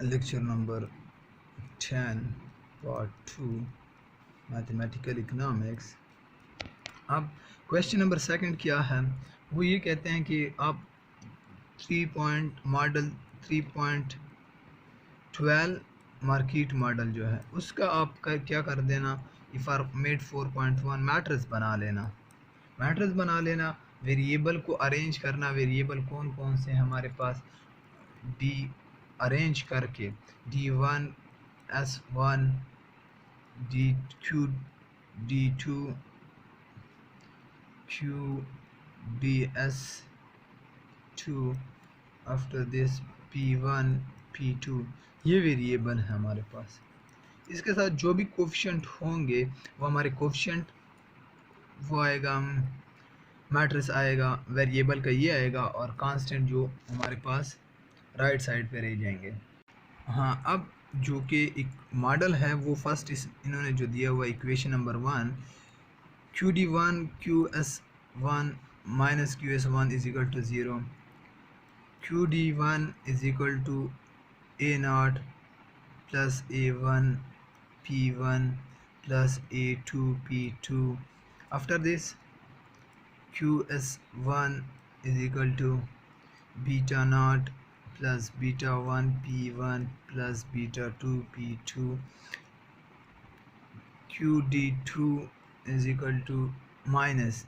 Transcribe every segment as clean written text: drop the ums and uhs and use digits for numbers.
Lecture number 10 part 2 mathematical economics. अब question number second क्या है, वो ये कहते हैं कि आप 3.12 मार्केट मॉडल जो है उसका आप क्या कर देना, इफ़ आर मेड 4.1 मैट्रिक्स बना लेना। वेरिएबल को अरेंज करना, वेरिएबल कौन कौन से हमारे पास, डी अरेंज करके D1 S1 D2 D2 Q DS2, after this P1 P2, ये वेरिएबल है हमारे पास। इसके साथ जो भी कोफिशिएंट होंगे वो हमारे कोफिशिएंट वो आएगा, मैट्रिक्स आएगा, वेरिएबल का ये आएगा, और कांस्टेंट जो हमारे पास राइट साइड पे रह जाएंगे। हाँ, अब जो कि एक मॉडल है वो फर्स्ट इन्होंने जो दिया हुआ equation number 1, QD1 QS1 minus QS1 is equal to 0, QD1 is equal to A0 plus A1 P1 plus A2 P2, after this QS1 is equal to beta naught plus beta 1 P1 plus beta 2 P2, QD2 is equal to minus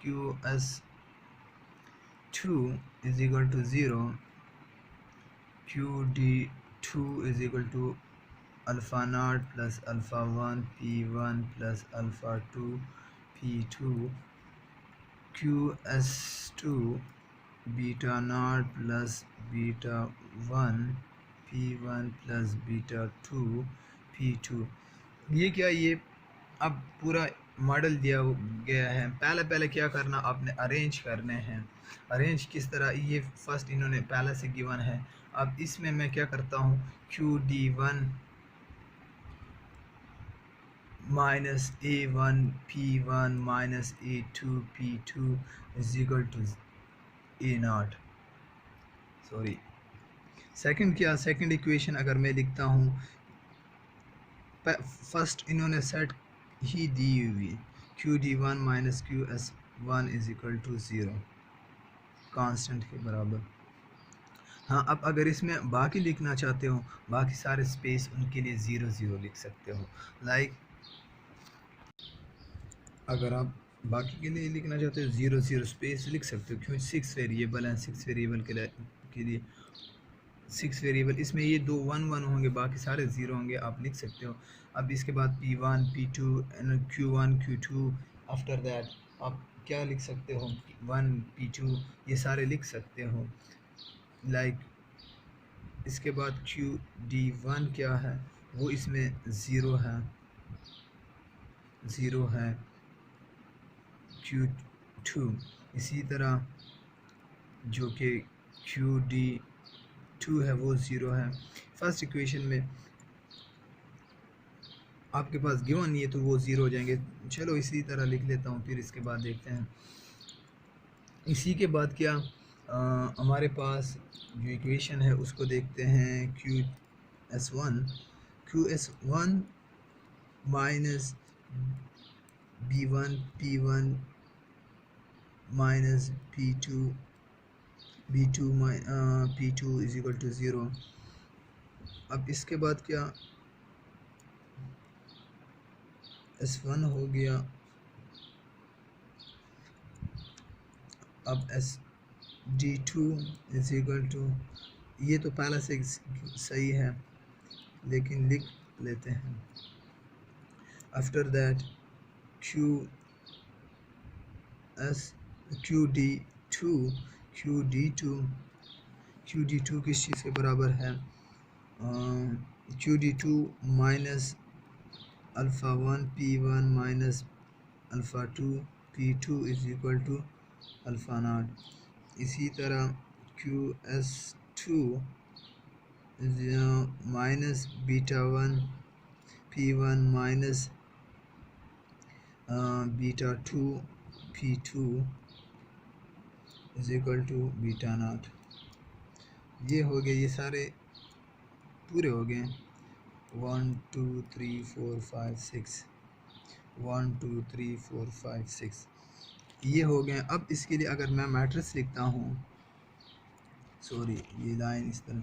QS2 is equal to 0, QD2 is equal to alpha naught plus alpha 1 P1 plus alpha 2 P2, QS2 beta naught plus beta 1 P1 plus beta 2 P2। ये क्या, ये अब पूरा model दिया गया है। पहले क्या करना, आपने अरेंज करने हैं। अरेंज किस तरह, ये फर्स्ट इन्होंने पहले से गिवन है। अब इसमें मैं क्या करता हूँ, QD1 minus A1 P1 minus A2 P2 is equal to A0। Second equation अगर मैं लिखता हूँ, फर्स्ट इन्होंने सेट ही दी हुई, QD1 minus QS1 is equal to 0, constant के बराबर। हाँ, अब अगर इसमें बाकी लिखना चाहते हो, बाकी सारे स्पेस उनके लिए 0 0 लिख सकते हो। लाइक अगर आप बाकी के लिए लिखना चाहते हो 0 0 स्पेस लिख सकते हो, क्योंकि 6 वेरिएबल हैं। 6 वेरिएबल के लिए 6 वेरिएबल, इसमें ये 2 1 1 होंगे, बाकी सारे 0 होंगे, आप लिख सकते हो। अब इसके बाद P1 P2 Q1 Q2, after that आप क्या लिख सकते हो, 1 P2, ये सारे लिख सकते हो। लाइक इसके बाद QD1 क्या है, वो इसमें 0 है, Q2 इसी तरह जो कि QD2 है वो 0 है। फर्स्ट इक्वेशन में आपके पास गिवन नहीं है तो वो 0 हो जाएंगे। चलो इसी तरह लिख लेता हूँ, फिर इसके बाद देखते हैं। इसी के बाद क्या हमारे पास जो इक्वेशन है उसको देखते हैं, QS1 minus B1 P1 minus P2 P2 is equal to 0। अब इसके बाद क्या, S1 हो गया। अब D2 इज इक्वल टू, ये तो पहले से सही है लेकिन लिख लेते हैं। आफ्टर दैट QD2 किस चीज़ के बराबर है, QD2 minus alpha 1 P1 minus alpha 2 P2 is equal to alpha naught. इसी तरह QS2 minus beta 1 P1 minus beta 2 P2 is equal to beta naught. ये हो गए, ये सारे पूरे हो गए। 1 2 3 4 5 6, 1 2 3 4 5 6 ये हो गए। अब इसके लिए अगर मैं मैट्रिक्स लिखता हूँ, सॉरी ये लाइन इस तरह,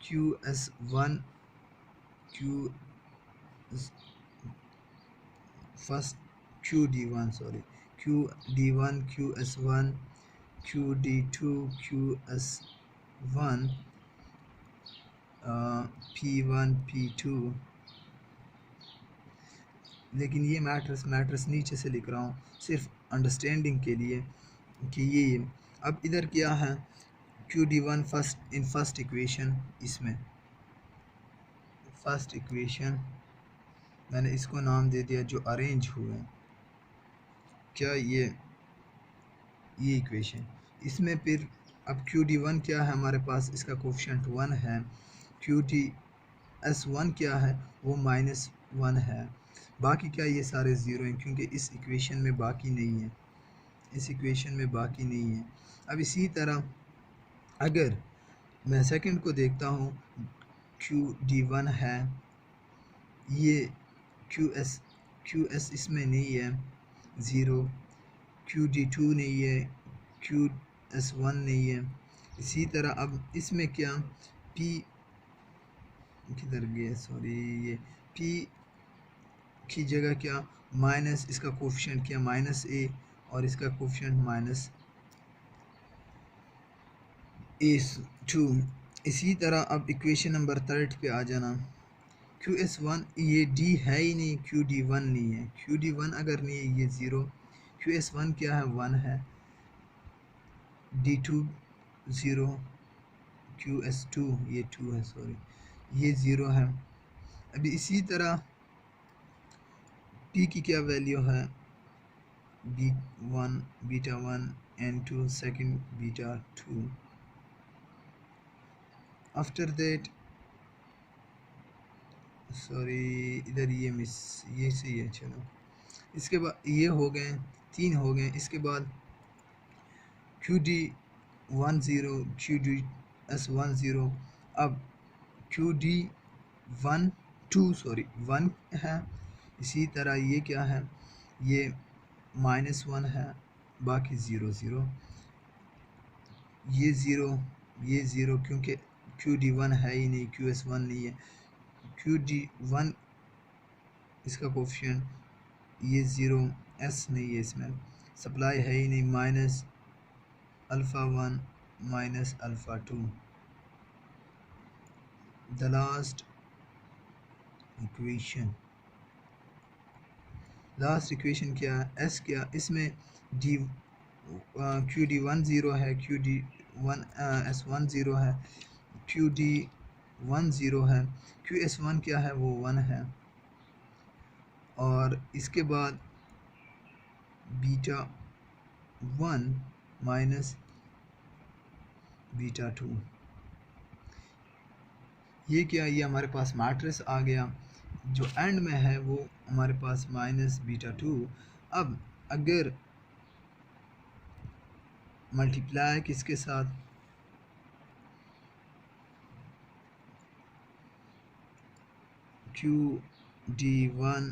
QS1 Q first QD1, sorry QD1 QS1 QD2 QS1 P1 P2, लेकिन ये मैट्रिक्स नीचे से लिख रहा हूँ सिर्फ अंडरस्टैंडिंग के लिए कि ये। अब इधर क्या है, QD1 first in first equation, इसमें फर्स्ट इक्वेशन मैंने इसको नाम दे दिया जो अरेंज हुए, क्या ये इक्वेशन। इसमें फिर अब QD1 क्या है हमारे पास, इसका कोफिशिएंट 1 है। QDS1 क्या है, वो -1 है। बाकी क्या ये सारे ज़ीरो हैं क्योंकि इस इक्वेशन में बाकी नहीं है, इस इक्वेशन में बाकी नहीं है। अब इसी तरह अगर मैं सेकंड को देखता हूँ, QD1 है, ये QS इसमें नहीं है, ज़ीरो। QD2 नहीं है, QS1 नहीं है। इसी तरह अब इसमें क्या, P किधर गया, सॉरी ये P की जगह क्या, माइनस इसका कोफिशिएंट क्या -a और इसका कोफिशिएंट -a2। इसी तरह अब इक्वेशन नंबर 3 पे आ जाना। QS1 ये D है ही नहीं, QD1 नहीं है, QD1 अगर नहीं है ये ज़ीरो, QS1 क्या है 1 है, D2 ज़ीरो, QS2 ये 2 है, सॉरी ये ज़ीरो है। अभी इसी तरह P की क्या वैल्यू है, B1 beta 1 N2 second beta 2। After that, sorry इधर ये मिस, ये सही है, चलो इसके बाद ये हो गए, 3 हो गए। इसके बाद QD1 ज़ीरो, QDS1 ज़ीरो। अब QD1 2 सॉरी 1 है। इसी तरह ये क्या है, ये -1 है, बाकी ज़ीरो ज़ीरो, ये ज़ीरो, ये ज़ीरो क्योंकि QD1 है ही नहीं, QS1 नहीं है। QD1 इसका कोफिशिएंट ये ज़ीरो, S नहीं है, इसमें सप्लाई है ही नहीं, -α1 -α2। द लास्ट इक्वेशन क्या है, S क्या, इसमें D QD1 ज़ीरो है, QD1 S1 ज़ीरो है, QD1 ज़ीरो है, QS1 क्या है वो 1 है। और इसके बाद बीटा 1 माइनस बीटा 2, ये क्या, ये हमारे पास मैट्रिक्स आ गया। जो एंड में है वो हमारे पास -β2। अब अगर मल्टीप्लाई किसके साथ, QD1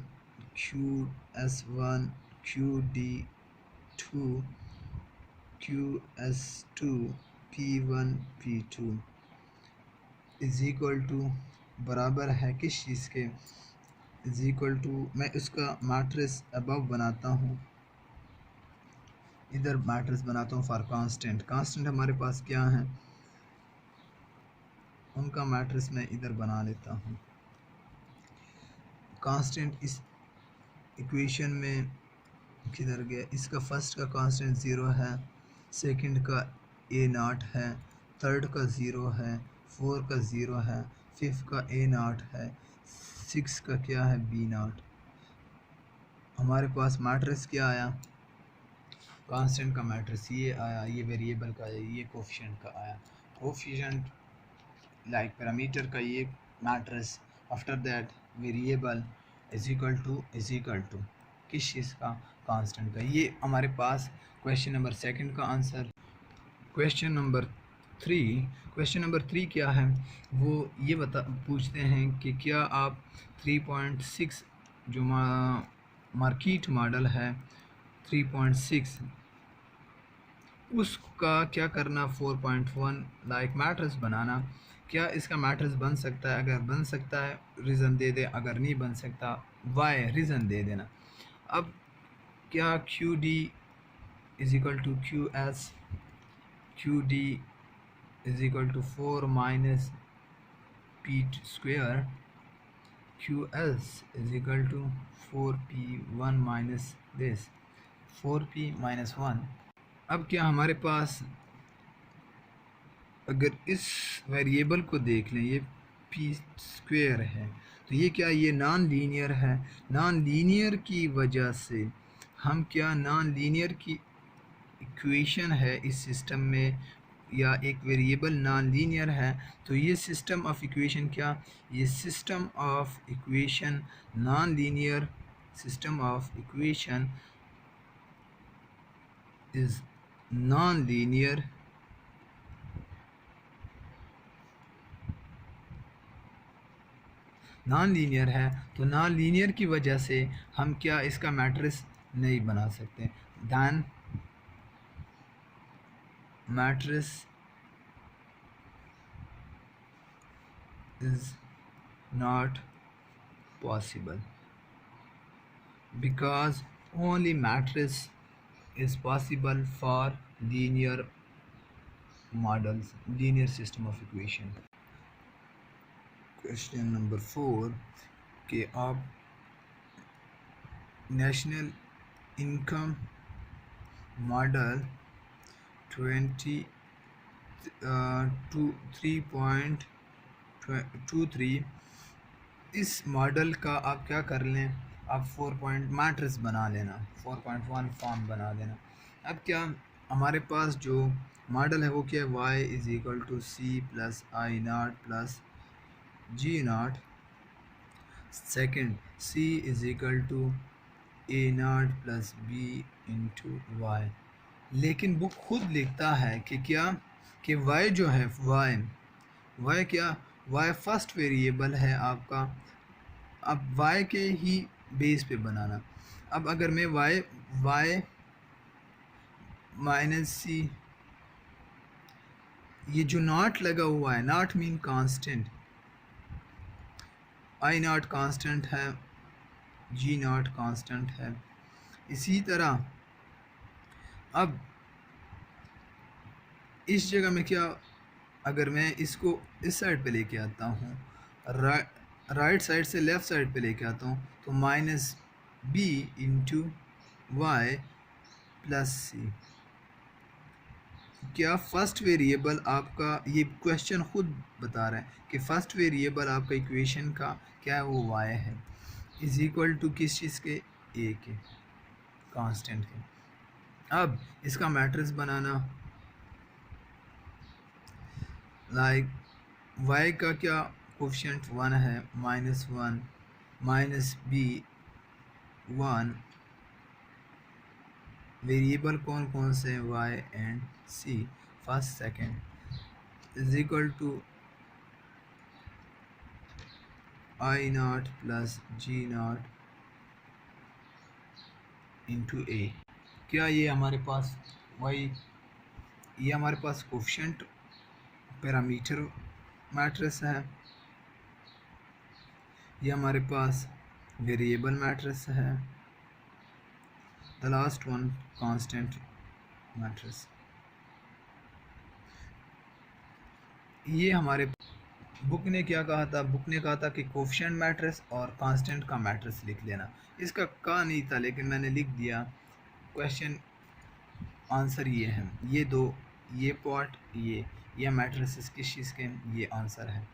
QS1 QD2 QS2 P1 P2 is equal to बराबर है किस चीज़ के, इज इक्वल टू, मैं इसका मैट्रिक्स अबव बनाता हूँ, इधर मैट्रिक्स बनाता हूँ फॉर कांस्टेंट। कांस्टेंट हमारे पास क्या है, उनका मैट्रिक्स मैं इधर बना लेता हूँ। कांस्टेंट इस इक्वेशन में किधर गया, इसका फर्स्ट का कांस्टेंट ज़ीरो है, सेकंड का A0 है, थर्ड का ज़ीरो है, फोर का ज़ीरो है, फिफ्थ का A0 है, सिक्स का क्या है B0। हमारे पास मैट्रिक्स क्या आया, कांस्टेंट का मैट्रिक्स ये आया, ये वेरिएबल का आया, ये कोफिशिएंट का आया। कोफिशिएंट लाइक पैरामीटर का ये matrix, after that variable is equal to किस चीज़ का, कांस्टेंट का। ये हमारे पास क्वेश्चन नंबर 2 का answer. Question number 3, question number 3 क्या है, वो ये पूछते हैं कि क्या आप 3.6 जो मार्केट मॉडल है 3.6 उसका क्या करना 4.1 लाइक मैट्रिक्स बनाना, क्या इसका मैट्रिक्स बन सकता है? अगर बन सकता है रीज़न दे दे, अगर नहीं बन सकता वाई रीज़न दे देना। अब क्या Q D is equal to Q S, Q D is equal to 4 minus P square, Q S is equal to 4p1 minus this 4p-1। अब क्या हमारे पास, अगर इस वेरिएबल को देख लें, ये पी स्क्वेयर है, तो ये क्या, ये नॉन लीनियर है। नॉन लीनियर की वजह से हम क्या, नॉन लीनियर की इक्वेशन है इस सिस्टम में, या एक वेरिएबल नॉन लीनियर है, तो ये सिस्टम ऑफ इक्वेशन क्या, ये system of equation non linear system of equation is non linear है। तो नॉन लीनियर की वजह से हम क्या, इसका मैट्रिक्स नहीं बना सकते, then matrix is not possible because only matrix is possible for linear models, linear system of equation। Question number 4 कि आप नेशनल इनकम मॉडल 3.23 इस मॉडल का आप क्या कर लें, आप 4 पॉइंट मैट्रिक्स बना लेना, 4.1 फॉर्म बना देना। अब क्या हमारे पास जो मॉडल है वो क्या है, y is equal to C plus I naught plus G naught, second c is equal to A naught plus B into Y. लेकिन बुक खुद लिखता है कि क्या, कि y जो है, y क्या, y फर्स्ट वेरिएबल है आपका। अब y के ही बेस पे बनाना। अब अगर मैं y माइनस सी, ये जो नॉट लगा हुआ है, not mean constant, I not constant है, जी नॉट कांस्टेंट है। इसी तरह अब इस जगह में क्या, अगर मैं इसको इस साइड पे लेके आता हूँ, राइट साइड से लेफ़्ट साइड पे लेके आता हूँ, तो minus B into Y plus C. क्या फ़र्स्ट वेरिएबल आपका, ये क्वेश्चन खुद बता रहा है कि फ़र्स्ट वेरिएबल आपका इक्वेशन का क्या है, वो वाई है, इज़ इक्वल टू किस चीज़ के, ए के, कांस्टेंट के। अब इसका मैट्रिक्स बनाना, लाइक y का क्या कोफिशिएंट 1 है, -1 माइनस बी 1, वेरिएबल कौन कौन से, y and c, first second, is equal to I naught plus G naught into A. क्या ये हमारे पास ये हमारे पास कोफिशिएंट पैरामीटर मैट्रिक्स है, ये हमारे पास वेरिएबल मैट्रिक्स है, the last one constant matrix. ये हमारे बुक ने क्या कहा था, बुक ने कहा था कि कोफिशिएंट मैट्रिक्स और कांस्टेंट का मैट्रिक्स लिख लेना। इसका कहा नहीं था लेकिन मैंने लिख दिया। क्वेश्चन आंसर ये है, ये दो, ये पार्ट, ये मैट्रिक्स किस चीज़ के, ये आंसर है।